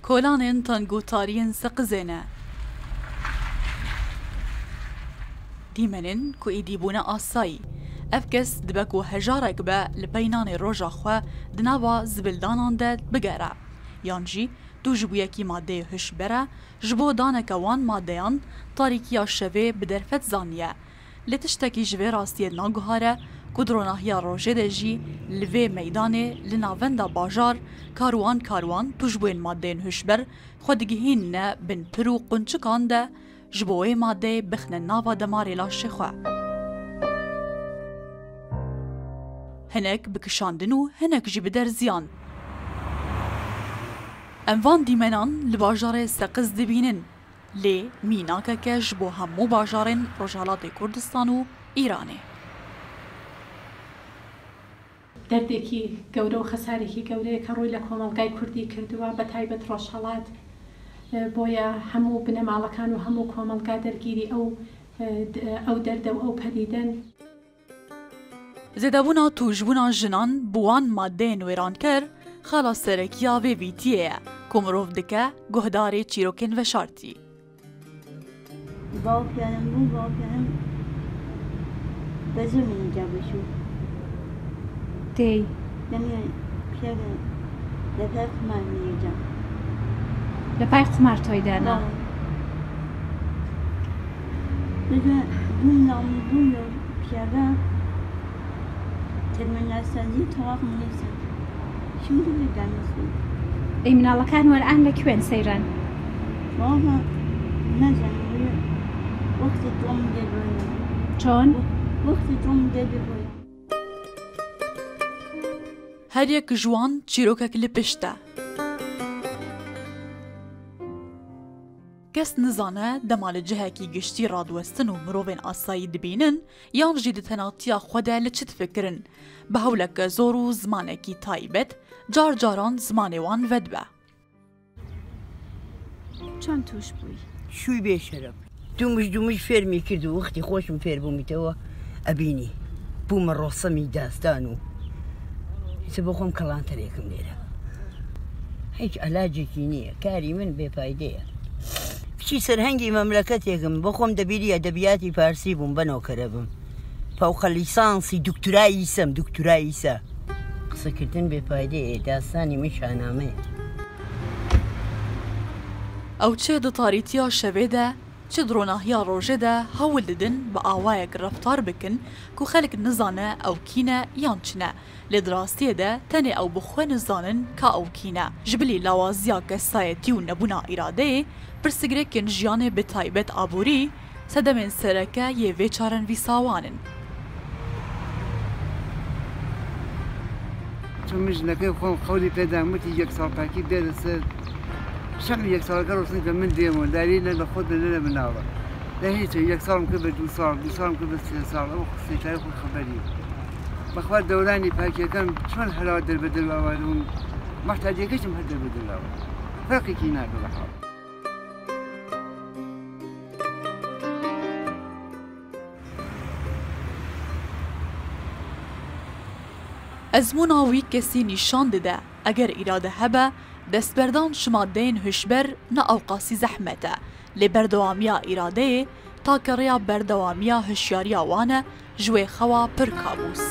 کۆلانên تەنگوتاریên سەقزێنە دیمەنن ku êdîbûna asayî ev kes dibe ku hejarek be li peynanê roja xwe di nava zibildanan de bigere yan jî tu ji bo yekî maddeyê hişbere ji bo daneka wan maddeyan tarîkiya şevê bi derfet zaniye lê tiştekî ji vê rastiyê naguhare ku dronahiya rojê de jî li vê meydanê li navenda bajar karwan tu ji bo yên maddeyên hişber xwe digihînine bin pir û qunçikan de ji bo wê maddeyê bixne nava demarê laşê xwe. Hinek bi kişandin û hinek jî bi derziyan. Em van dîmenan li bajarê Seqiz dibînin, lê mînakeke ji bo hemû bajarên Rojhilatê Kurdistan û Îranê. دەردێکی گەورە و خەسارێکی گەورەیە کە ڕووی لە کۆمەڵگای کوردی کردووە بە تایبەت ڕۆژهەڵات بۆیە هەموو بنەماڵەکان و هەموو کۆمەڵگا دەرگیری ئەو دەردە و ئەو پەدیدەن. Zêdebûna tûjbûna jinan bi wan maddeyên wêranker xela serekiya vê vîtiyê ye ku mirov dike guhdarê çîrokên veşartî. Baopiyanım bu baopiyanım bezir min cabişû. Tê Demir piyade leper kumar miyeceğim. لە پای قمار تۆی دانا Lütfen bundan buyur piyade terminalsizliği tuhaf mı neyse. Şimdi bir gelmesin. ئەی مناڵەکان وەرئان لەکوێن سەیران Valla ne zaman vakti tam dedi böyle. چۆن Vakti tam dedi böyle. Her yek ji wan çîrokek li pişt e. Kes nizane dema li cihekî giştî radwestin û mirovên asayî dibînin yan jî di tenatiya xwe de li çi difikirin bi hewleke zor û zimanekî taybet car caran zimanê wan vedibe. چۆن توش بووی شووی بێشەرم دومش فێرمی کرد و وەختی خۆشم فێر بوومیتەوە ئەبینی بوومە ڕۆسەمی داستان و هیچ بۆ خۆم کەڵانتەرێکم لێرە هیچ ئەلاجێکی نییە کاری من بێپایدەیە بچی سەرهەنگی مەملەکەتێکم بۆ خۆم دەبیری ئەدەبیاتی پارسی بووم بەنەوەکەرە بم فەوقە لیسانسی دوکتورایی سەم دوکتورایی سە قسەکردن بێپایدەیە داستانی من شانامەیە Ew çê di tarîtiya şevê de çi dronahiya rojê de hewl didin bi awayek reftar bikin ku xelk nizane ew kîne yan çine lê di rastiyê de tenê ew bi xwe nizanin ka ew kîne ji bilî lawaziya kesayetî û nebûna îradeyê pirsgirêkên jiyanê bi taybet aborî sedemên sereke yê vê çaren vîsawanin. مژنەکەی خۆم خەولی پێدامەتی یەک ساڵتاکی دێرەسەر شەمی یەک ساڵەکە ڕۆستن کە من دێمەوە داری لە لە خۆت لە مناوە لە هیچ یەک ساڵم کرد بە دو ساڵم کرد بە سێ ساڵ ئەو قسەی خۆ خەبەری بەخوا دەورانی پاکیەکەم چۆن هەلاوە دەربەدەرواوارون مەحتاجەکەشم هەر دەربەدەراوە فەرقێکی ناکە بە حاڵ Ezmûna wî kesî nîşan dide eger îrade hebe destberdan ji maddeyên hişber ne ewqasî zehmet e lê berdewamiya îradeyê takerêya berdewamiya hişyariya wan e ji wê xewa pir kabûs.